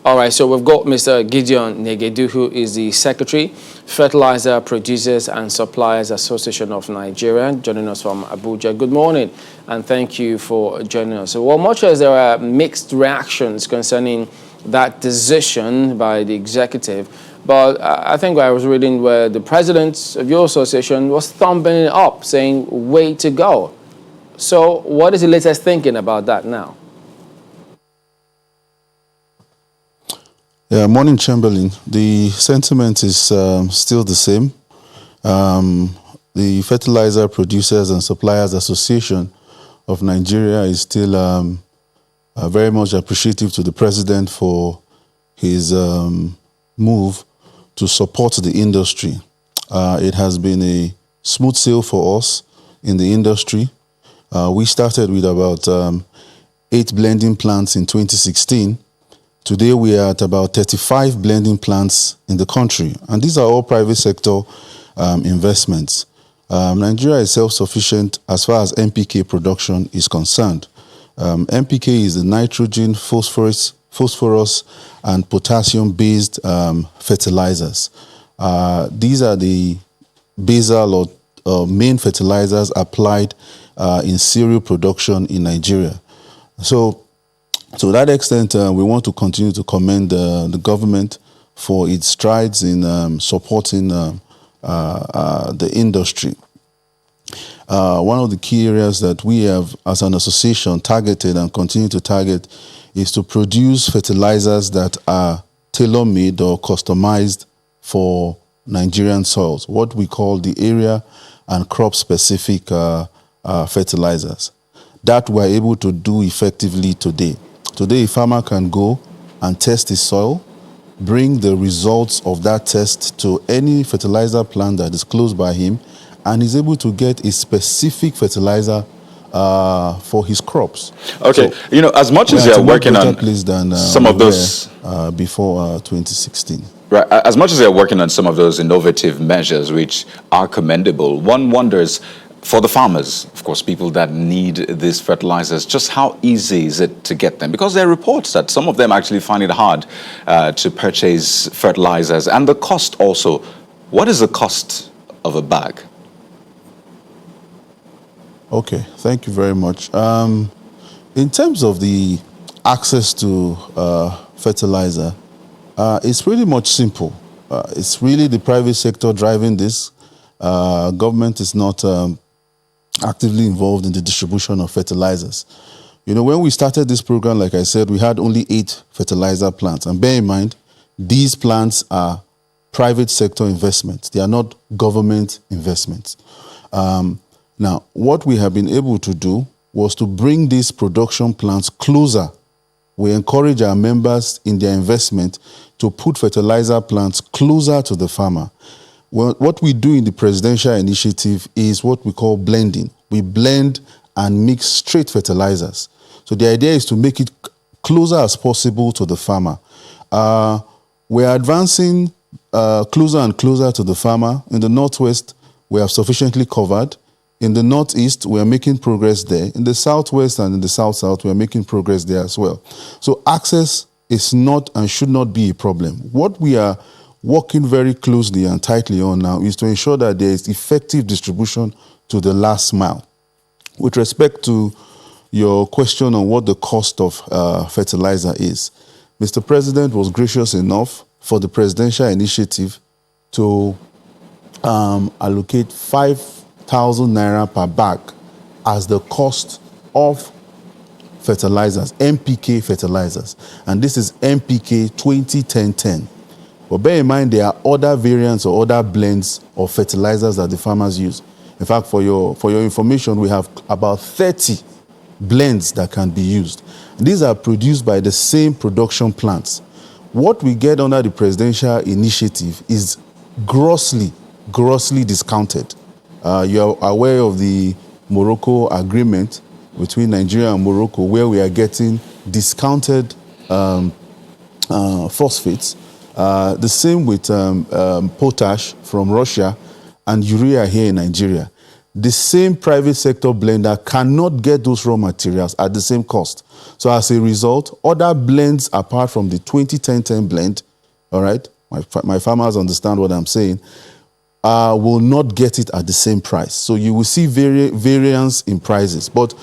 All right, so we've got Mr. Gideon Negedu, who is the Secretary, Fertilizer Producers and Suppliers Association of Nigeria, joining us from Abuja. Good morning, and thank you for joining us. So, well, much as there are mixed reactions concerning that decision by the executive, but I think I was reading where the president of your association was thumbing it up, saying, way to go. So what is the latest thinking about that now? Yeah, morning, Chamberlain. The sentiment is still the same. The Fertilizer Producers and Suppliers Association of Nigeria is still very much appreciative to the president for his move to support the industry. It has been a smooth sail for us in the industry. We started with about 8 blending plants in 2016. Today, we are at about 35 blending plants in the country, and these are all private sector investments. Nigeria is self-sufficient as far as NPK production is concerned. NPK is the nitrogen, phosphorus, and potassium-based fertilizers. These are the basal or main fertilizers applied in cereal production in Nigeria. So, to that extent, we want to continue to commend the government for its strides in supporting the industry. One of the key areas that we have, as an association, targeted and continue to target is to produce fertilizers that are tailor-made or customized for Nigerian soils, what we call the area and crop-specific fertilizers. That we're able to do effectively today. Today, a farmer can go and test his soil, bring the results of that test to any fertilizer plant that is close by him, and is able to get a specific fertilizer for his crops. Okay, so, as much as you're working on than, some of those before 2016. Right, as much as you're working on some of those innovative measures, which are commendable, one wonders, for the farmers, of course, people that need these fertilizers, just how easy is it to get them? Because there are reports that some of them actually find it hard to purchase fertilizers. And the cost also. What is the cost of a bag? Okay, thank you very much. In terms of the access to fertilizer, it's pretty much simple. It's really the private sector driving this. Government is not actively involved in the distribution of fertilizers. When we started this program, like I said, we had only 8 fertilizer plants. And bear in mind, these plants are private sector investments. They are not government investments. Now, what we have been able to do was to bring these production plants closer. We encourage our members in their investment to put fertilizer plants closer to the farmer. Well, what we do in the presidential initiative is what we call blending. We blend and mix straight fertilizers. So the idea is to make it closer as possible to the farmer. We're advancing closer and closer to the farmer. In the Northwest, we have sufficiently covered. In the Northeast, we are making progress there. In the Southwest and in the South-South, we are making progress there as well. So access is not and should not be a problem. What we are working very closely and tightly on now is to ensure that there is effective distribution to the last mile. With respect to your question on what the cost of fertilizer is, Mr. President was gracious enough for the presidential initiative to allocate 5,000 naira per bag as the cost of fertilizers, NPK fertilizers. And this is NPK 20-10-10. But bear in mind, there are other variants or other blends of fertilizers that the farmers use. In fact, for your information, we have about 30 blends that can be used. These are produced by the same production plants. What we get under the presidential initiative is grossly discounted. You are aware of the Morocco agreement between Nigeria and Morocco, where we are getting discounted phosphates. The same with potash from Russia and urea here in Nigeria. the same private sector blender cannot get those raw materials at the same cost. So as a result, other blends apart from the 2010-10 blend, all right, my farmers understand what I'm saying, will not get it at the same price. So you will see variance in prices. But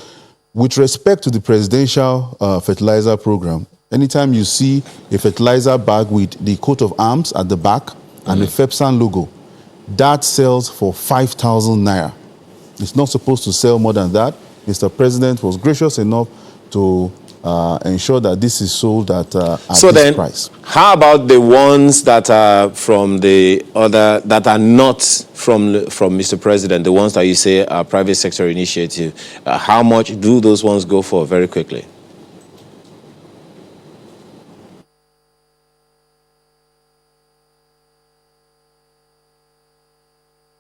with respect to the presidential fertilizer program, anytime you see a fertilizer bag with the coat of arms at the back and the FEPSAN logo, that sells for 5,000 naira. It's not supposed to sell more than that. Mr. President was gracious enough to ensure that this is sold at this price. How about the ones that are from the other, that are not from Mr. President, the ones that you say are private sector initiative? How much do those ones go for, very quickly?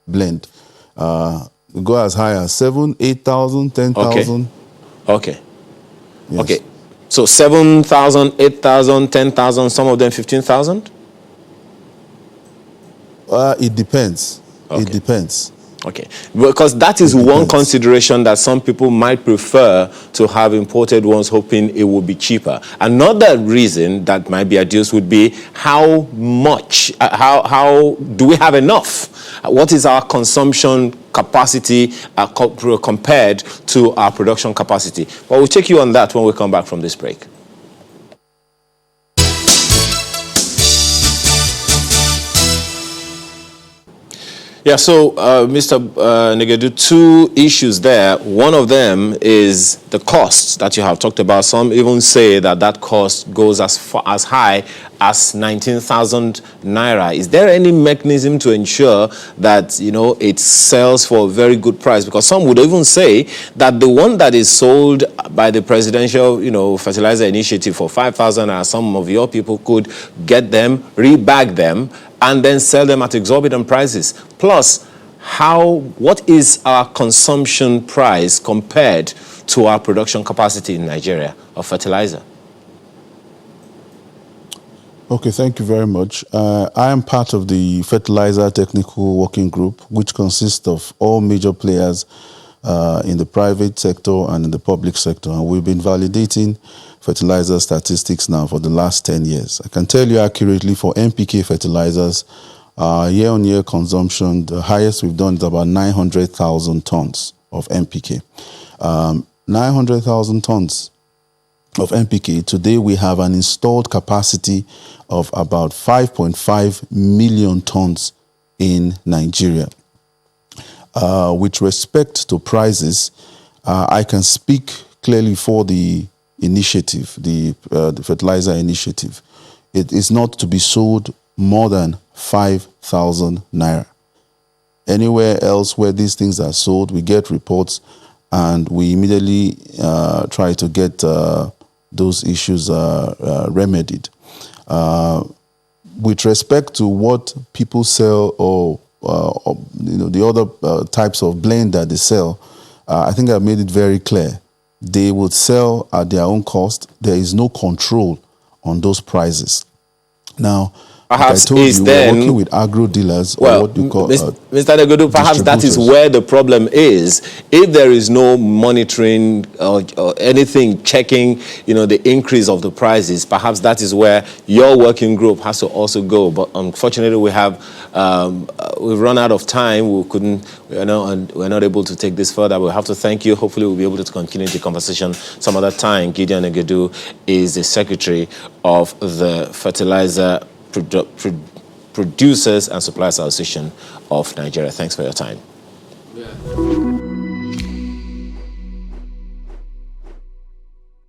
Blend. Go as high as 7,000, 8,000, 10,000. Okay. Yes. Okay. So 7,000, 8,000, 10,000, some of them 15,000? It depends. Okay. It depends. Okay, because that is one consideration that some people might prefer to have imported ones, hoping it will be cheaper. Another reason that might be adduced would be how much, how do we have enough? What is our consumption capacity compared to our production capacity? But we'll take you on that when we come back from this break. Yeah, so Mr. Negedu, two issues there. One of them is the cost that you have talked about. Some even say that that cost goes as high as 19,000 naira. Is there any mechanism to ensure that, you know, it sells for a very good price? Because some would even say that the one that is sold by the presidential, you know, fertilizer initiative for 5,000 naira, some of your people could get them, rebag them, and then sell them at exorbitant prices. Plus, what is our consumption price compared to our production capacity in Nigeria of fertilizer? Okay, thank you very much. I am part of the Fertilizer Technical Working Group, which consists of all major players in the private sector and in the public sector. And we've been validating fertilizer statistics now for the last 10 years. I can tell you accurately for NPK fertilizers, year-on-year consumption, the highest we've done is about 900,000 tons of NPK. 900,000 tons of NPK. Today we have an installed capacity of about 5.5 million tons in Nigeria. With respect to prices, I can speak clearly for the initiative, the fertilizer initiative. It is not to be sold more than 5,000 naira. Anywhere else where these things are sold, we get reports and we immediately try to get those issues remedied. With respect to what people sell or you know, the other types of blend that they sell, I think I've made it very clear. They would sell at their own cost. There is no control on those prices. Now, perhaps like I told is you, then we're working with agro dealers, well, or what you call Mr. Negedu, perhaps that is where the problem is. If there is no monitoring or anything checking, you know, the increase of the prices, perhaps that is where your working group has to also go. But unfortunately, we've run out of time. We're not able to take this further. We'll have to thank you. Hopefully, we'll be able to continue the conversation some other time. Gideon Negedu is the secretary of the Fertilizer Producers and Suppliers Association of Nigeria. Thanks for your time. Yeah.